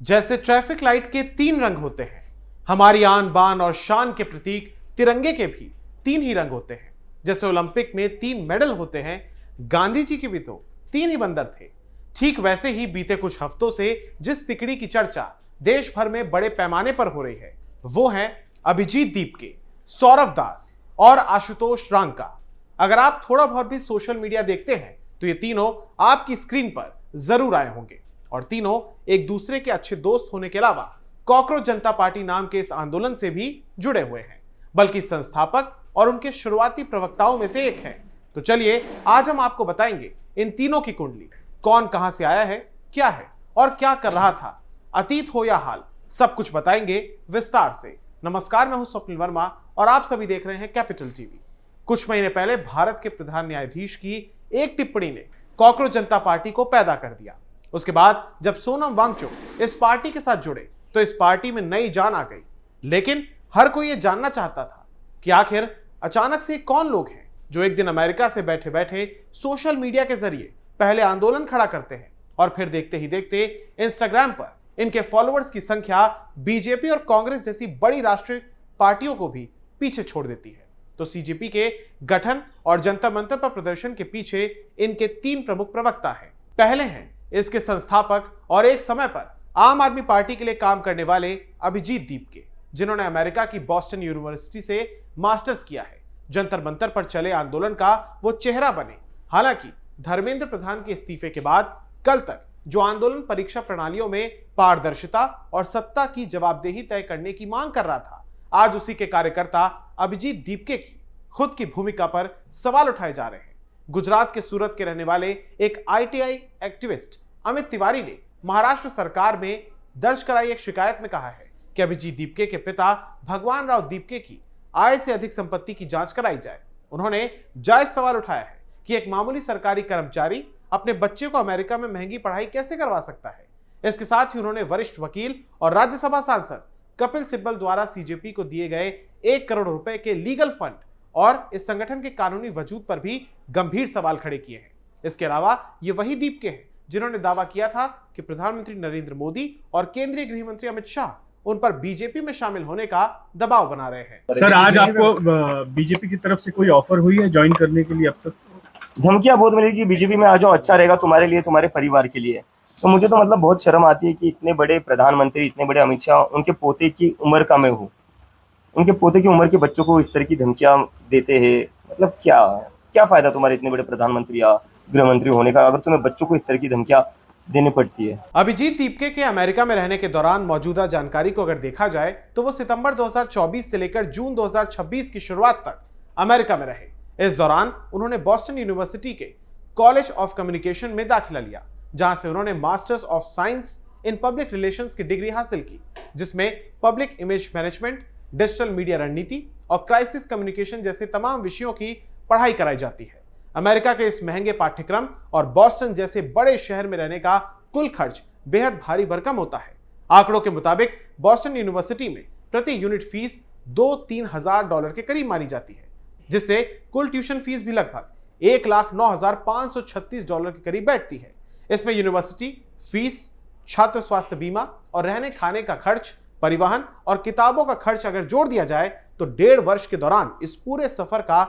जैसे traffic light के 3 रंग होते हैं, हमारी आन बान और शान के प्रतीक तिरंगे के भी 3 ही रंग होते हैं। जैसे ओलंपिक में 3 मेडल होते हैं, गांधी जी के भी तो 3 ही बंदर थे। ठीक वैसे ही बीते कुछ हफ्तों से जिस तिकड़ी की चर्चा देश भर में बड़े पैमाने पर हो रही है, वो है अभिजीत दीपके, सौरव दास और आशुतोष रांका। अगर आप थोड़ा बहुत भी सोशल मीडिया देखते हैं तो ये तीनों आपकी स्क्रीन पर जरूर आए होंगे और तीनों एक दूसरे के अच्छे दोस्त होने के अलावा कॉकरोच जनता पार्टी नाम के इस आंदोलन से भी जुड़े हुए हैं, बल्कि संस्थापक और उनके शुरुआती प्रवक्ताओं में से एक हैं। तो चलिए आज हम आपको बताएंगे इन तीनों की कुंडली, कौन कहां से आया है, क्या है और क्या कर रहा था, अतीत हो या हाल, सब कुछ बताएंगे विस्तार से। नमस्कार, मैं हूं स्वप्निल वर्मा और आप सभी देख रहे हैं कैपिटल टीवी। कुछ महीने पहले भारत के प्रधान न्यायाधीश की एक टिप्पणी ने कॉकरोच जनता पार्टी को पैदा कर दिया। उसके बाद जब सोनम वांगचुक इस पार्टी के साथ जुड़े तो इस पार्टी में नई जान आ गई। लेकिन हर कोई यह जानना चाहता था कि आखिर अचानक से कौन लोग हैं जो एक दिन अमेरिका से बैठे बैठे सोशल मीडिया के जरिए पहले आंदोलन खड़ा करते हैं और फिर देखते ही देखते इंस्टाग्राम पर इनके फॉलोअर्स की संख्या बीजेपी और कांग्रेस जैसी बड़ी राष्ट्रीय पार्टियों को भी पीछे छोड़ देती है। तो सीजेपी के गठन और जंतर मंतर पर प्रदर्शन के पीछे इनके 3 प्रमुख प्रवक्ता हैं। पहले हैं इसके संस्थापक और एक समय पर आम आदमी पार्टी के लिए काम करने वाले अभिजीत दीपके, जिन्होंने अमेरिका की बॉस्टन यूनिवर्सिटी से मास्टर्स किया है। जंतर मंतर पर चले आंदोलन का वो चेहरा बने। हालांकि धर्मेंद्र प्रधान के इस्तीफे के बाद कल तक जो आंदोलन परीक्षा प्रणालियों में पारदर्शिता और सत्ता की जवाबदेही तय करने की मांग कर रहा था, आज उसी के कार्यकर्ता अभिजीत दीपके की खुद की भूमिका पर सवाल उठाए जा रहे हैं। गुजरात के सूरत के रहने वाले एक आईटीआई एक्टिविस्ट अमित तिवारी ने महाराष्ट्र सरकार में दर्ज कराई एक शिकायत में कहा है कि अभिजीत दीपके के पिता भगवान राव दीपके की आय से अधिक संपत्ति की जांच कराई जाए। उन्होंने जायज सवाल उठाया है कि एक मामूली सरकारी कर्मचारी अपने बच्चे को अमेरिका में महंगी पढ़ाई कैसे करवा सकता है। इसके साथ ही उन्होंने वरिष्ठ वकील और राज्यसभा सांसद कपिल सिब्बल द्वारा सीजेपी को दिए गए 1 करोड़ रुपए के लीगल फंड और इस संगठन के कानूनी वजूद पर भी गंभीर सवाल खड़े किए हैं। इसके अलावा ये वही दीपके हैं जिन्होंने दावा किया था कि प्रधानमंत्री नरेंद्र मोदी और केंद्रीय गृह मंत्री अमित शाह उन पर बीजेपी में शामिल होने का दबाव बना रहे हैं। सर, आज आपको बीजेपी की तरफ से कोई ऑफर हुई है ज्वाइन करने के लिए? अब तक धमकियां बहुत मिली कि बीजेपी में आ जाओ, अच्छा रहेगा तुम्हारे लिए, तुम्हारे परिवार के लिए। तो मुझे तो मतलब बहुत शर्म आती है कि इतने बड़े प्रधानमंत्री, इतने बड़े अमित शाह, उनके पोते की उम्र का मैं हूँ, उनके पोते की उम्र के बच्चों को इस तरह की धमकियां देते हैं। मतलब क्या फायदा तुम्हारे इतने बड़े प्रधानमंत्री या गृह मंत्री होने का अगर तुम्हें बच्चों को इस तरह की धमकियां देनी पड़ती है। अभिजीत दीपके के अमेरिका में रहने के दौरान मौजूदा जानकारी को अगर देखा जाए तो वो सितंबर 2024 से लेकर जून 2026 की शुरुआत तक अमेरिका में रहे। इस दौरान उन्होंने बॉस्टन यूनिवर्सिटी के कॉलेज ऑफ कम्युनिकेशन में दाखिला लिया, जहां से उन्होंने masters of science in public relations की डिग्री हासिल की, जिसमें public image management, digital media रणनीति और क्राइसिस कम्युनिकेशन जैसे तमाम विषयों की पढ़ाई कराई जाती है। अमेरिका के इस महंगे पाठ्यक्रम और बॉस्टन जैसे बड़े शहर में रहने का कुल खर्च बेहद भारी भरकम होता है। आंकड़ों के मुताबिक बॉस्टन यूनिवर्सिटी में प्रति यूनिट फीस $2-3 के करीब मानी जाती है, जिससे कुल ट्यूशन फीस भी लगभग $1,09,536 के करीब बैठती है। इसमें यूनिवर्सिटी फीस, छात्र स्वास्थ्य बीमा और रहने खाने का खर्च, परिवहन और किताबों का खर्च अगर जोड़ दिया जाए तो 1.5 वर्ष के दौरान इस पूरे सफर का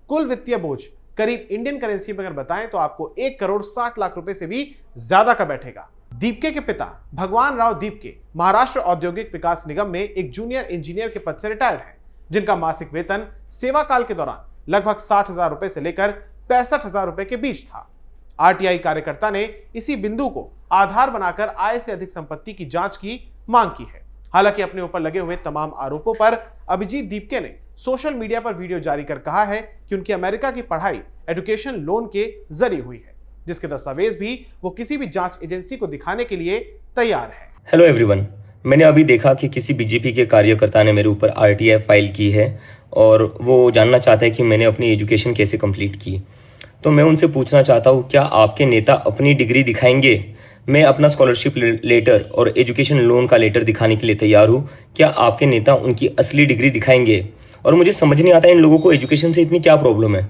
कुल वित्तीय बोझ करीब इंडियन करेंसी में अगर बताएं तो आपको 1,60,00,000 रुपए से भी ज्यादा का बैठेगा। दीपके के पिता भगवान राव दीपके महाराष्ट्र औद्योगिक विकास निगम में एक जूनियर इंजीनियर के पद से रिटायर्ड हैं, जिनका मासिक वेतन सेवा काल के दौरान लगभग 60,000 रुपए से लेकर 65,000 रुपए के बीच था। आरटीआई कार्यकर्ता ने इसी बिंदु को आधार बनाकर आय से अधिक संपत्ति की जांच की मांग की है। हालांकि अपने ऊपर लगे हुए तमाम आरोपों पर अभिजीत दीपके ने सोशल मीडिया पर वीडियो जारी कर कहा है कि उनकी अमेरिका की पढ़ाई एजुकेशन लोन के जरिए हुई है, जिसके दस्तावेज भी वो किसी भी जांच एजेंसी को दिखाने के लिए तैयार है। हेलो एवरीवन, मैंने अभी देखा कि किसी बीजेपी के कार्यकर्ता ने मेरे ऊपर आरटीआई फाइल की है और वो जानना चाहता है कि मैंने अपनी एजुकेशन कैसे कंप्लीट की। तो मैं उनसे पूछना चाहता हूँ, क्या आपके नेता अपनी डिग्री दिखाएंगे? मैं अपना स्कॉलरशिप लेटर और एजुकेशन लोन का लेटर दिखाने के लिए तैयार हूँ। क्या आपके नेता उनकी असली डिग्री दिखाएंगे? और मुझे समझ नहीं आता इन लोगों को एजुकेशन से इतनी क्या प्रॉब्लम है।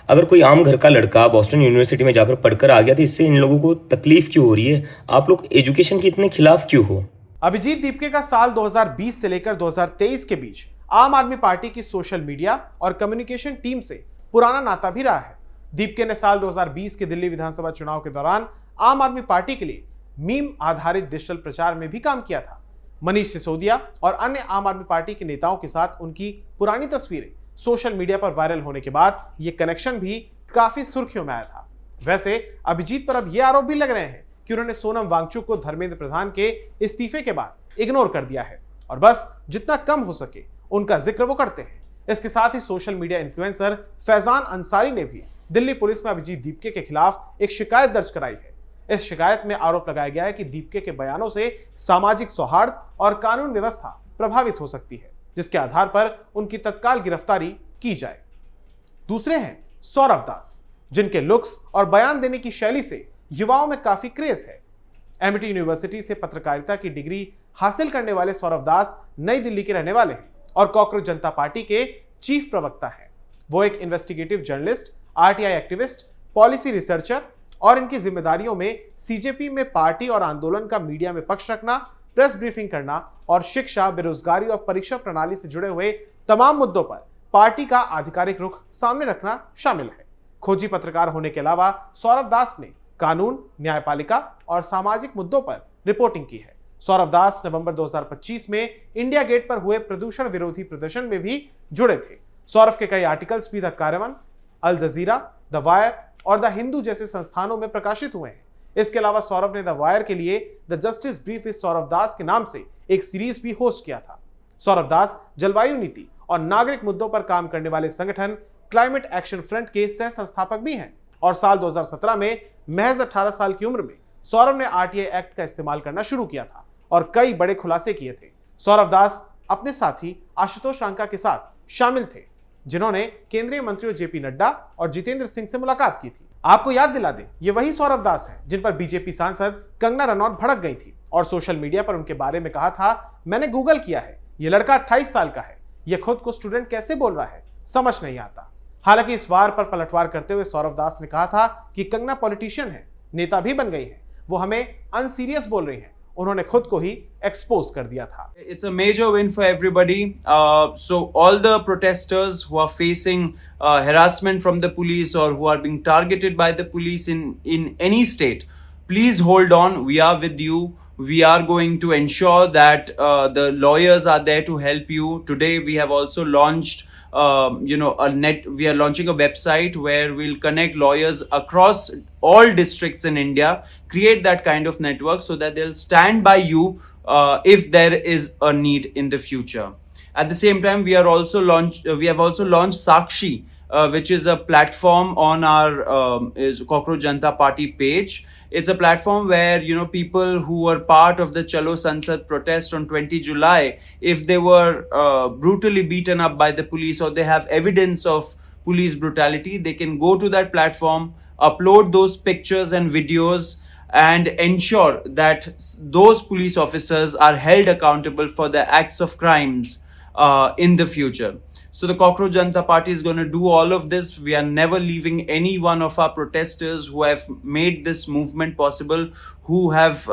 अगर कोई आम घर का लड़का बॉस्टन यूनिवर्सिटी में जाकर पढ़कर आ गया तो इससे इन लोगों को तकलीफ क्यों हो रही है? आप लोग एजुकेशन के इतने खिलाफ क्यों हो? अभिजीत दीपके का साल 2020 से लेकर 2023 के बीच आम आदमी पार्टी की सोशल मीडिया और कम्युनिकेशन टीम से पुराना नाता भी रहा है। दीपके ने साल 2020 के दिल्ली विधानसभा चुनाव के दौरान आम आदमी पार्टी के लिए मीम आधारित डिजिटल प्रचार में भी काम किया था। मनीष सिसोदिया और अन्य आम आदमी पार्टी के नेताओं के साथ उनकी पुरानी तस्वीरें सोशल मीडिया पर वायरल होने के बाद ये कनेक्शन भी काफी सुर्खियों में आया था। वैसे अभिजीत पर अब ये आरोप भी लग रहे हैं कि उन्होंने सोनम वांगचुक को धर्मेंद्र प्रधान के इस्तीफे के बाद इग्नोर कर दिया है और बस जितना कम हो सके उनका जिक्र वो करते हैं। इसके साथ ही social media influencer Faizan Ansari ने भी दिल्ली पुलिस में अभिजीत दीपके के खिलाफ एक शिकायत दर्ज कराई है। इस शिकायत में आरोप लगाया गया है कि दीपके के बयानों से सामाजिक सौहार्द और कानून व्यवस्था प्रभावित हो सकती है, जिसके आधार पर उनकी तत्काल गिरफ्तारी की जाए। दूसरे हैं सौरव दास, जिनके लुक्स और बयान देने की शैली से युवाओं में काफी क्रेज है। एमिटी यूनिवर्सिटी से पत्रकारिता की डिग्री हासिल करने वाले सौरव दास नई दिल्ली के रहने वाले हैं और कॉकरोच जनता पार्टी के चीफ प्रवक्ता हैं। वो एक investigative journalist, RTI activist, policy researcher और इनकी जिम्मेदारियों में सीजेपी में पार्टी और आंदोलन का मीडिया में पक्ष रखना, प्रेस ब्रीफिंग करना और शिक्षा, बेरोजगारी और परीक्षा प्रणाली से जुड़े हुए तमाम मुद्दों पर पार्टी का आधिकारिक रुख सामने रखना शामिल है। खोजी पत्रकार होने के अलावा सौरव दास ने कानून, न्यायपालिका और सामाजिक मुद्दों पर रिपोर्टिंग की है। सौरव दास नवंबर 2025 में इंडिया गेट पर हुए प्रदूषण विरोधी प्रदर्शन में भी जुड़े थे। सौरव के कई आर्टिकल्स भी the Caravan, Al Jazeera, the Wire और द हिंदू जैसे संस्थानों में प्रकाशित हुए हैं। इसके अलावा सौरव ने द वायर के लिए the Justice Brief with Saurav Das के नाम से एक सीरीज भी होस्ट किया था। सौरव दास जलवायु नीति और नागरिक मुद्दों पर काम करने वाले संगठन क्लाइमेट एक्शन फ्रंट के सह संस्थापक भी हैं और साल 2017 में महज 18 साल की उम्र में सौरव ने आरटीआई एक्ट का इस्तेमाल करना शुरू किया था और कई बड़े खुलासे किए थे। सौरव दास अपने साथी आशुतोष रांका के साथ शामिल थे, जिन्होंने केंद्रीय मंत्रियों जेपी नड्डा और जितेंद्र सिंह से मुलाकात की थी। आपको याद दिला दें, ये वही सौरव दास हैं जिन पर बीजेपी सांसद कंगना रनौत भड़क गई थी और सोशल मीडिया पर उनके बारे में कहा था, मैंने गूगल किया है, ये लड़का 28 साल का है, ये खुद को स्टूडेंट कैसे बोल रहा है, समझ नहीं आता। हालांकि इस वार पर पलटवार करते हुए सौरव दास ने कहा था कि कंगना पॉलिटिशियन है, नेता भी बन गई है, वो हमें अनसीरियस बोल रही है। उन्होंने खुद को ही एक्सपोज कर दिया था। It's a major win for everybody. So all the protesters who are facing harassment from the police or who are being targeted by the police in any state, please hold on. We are with you. We are going to ensure that the lawyers are there to help you. Today we have also launched we are launching a website where we'll connect lawyers across all districts in India, create that kind of network so that they'll stand by you if there is a need in the future. At the same time, we have also launched Sakshi, which is a platform on our Cockroach Janata Party page. It's a platform where people who were part of the Chalo Sansad protest on 20 July, if they were brutally beaten up by the police or they have evidence of police brutality, they can go to that platform, upload those pictures and videos and ensure that those police officers are held accountable for their acts of crimes in the future. So the Cockroach Janata Party is going to do all of this. We are never leaving any one of our protesters who have made this movement possible, who have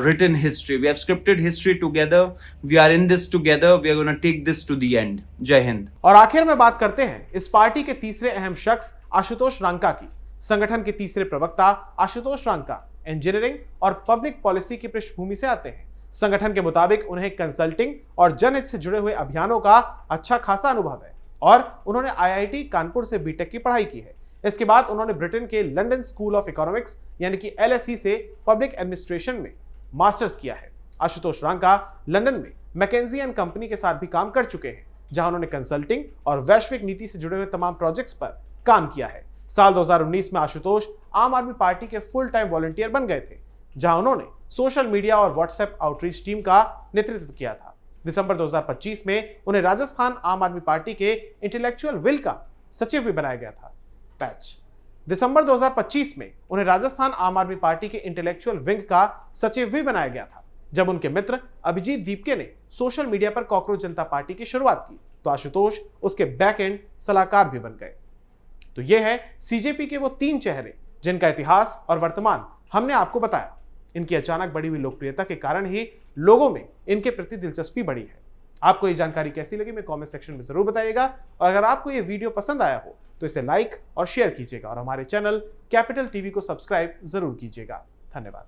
written history. We have scripted history together. We are in this together. We are going to take this to the end. Jai Hind. और आखिर में बात करते हैं इस party के तीसरे अहम शख्स आशुतोष रांका की। संगठन के तीसरे प्रवक्ता आशुतोष रांका इंजीनियरिंग और पब्लिक पॉलिसी की पृष्ठभूमि से आते हैं। संगठन के मुताबिक उन्हें कंसल्टिंग और जनहित से जुड़े हुए अभियानों का अच्छा खासा अनुभव है और उन्होंने आईआईटी कानपुर से बीटेक की पढ़ाई की है। इसके बाद उन्होंने ब्रिटेन के लंदन स्कूल ऑफ इकोनॉमिक्स यानी कि LSE से पब्लिक एडमिनिस्ट्रेशन में मास्टर्स किया है। आशुतोष रांका लंदन में मैकेंजी एंड कंपनी के साथ भी काम कर चुके हैं, जहां उन्होंने कंसल्टिंग और वैश्विक नीति से जुड़े हुए तमाम प्रोजेक्ट्स पर काम किया है। साल 2019 में आशुतोष आम आदमी पार्टी के फुल टाइम वॉलंटियर बन गए थे, जहां उन्होंने सोशल मीडिया और व्हाट्सएप आउटरीच टीम का नेतृत्व किया था। दिसंबर 2025 में उन्हें राजस्थान आम आदमी पार्टी के इंटेलेक्चुअल विल का सचिव भी बनाया गया था। दिसंबर 2025 में उन्हें राजस्थान आम आदमी पार्टी के इंटेलेक्चुअल विंग का सचिव भी बनाया गया था। जब उनके मित्र अभिजीत दीपके ने सोशल मीडिया पर कॉकरोच जनता पार्टी की शुरुआत की, तो आशुतोष उसके बैक एंड सलाहकार भी बन गए। तो ये है सीजेपी के वो 3 चेहरे जिनका इतिहास और वर्तमान हमने आपको बताया। इनकी अचानक बढ़ी हुई लोकप्रियता के कारण ही लोगों में इनके प्रति दिलचस्पी बढ़ी है। आपको ये जानकारी कैसी लगी मैं कमेंट सेक्शन में जरूर बताइएगा, और अगर आपको ये वीडियो पसंद आया हो तो इसे लाइक और शेयर कीजिएगा और हमारे चैनल कैपिटल टीवी को सब्सक्राइब जरूर कीजिएगा। धन्यवाद।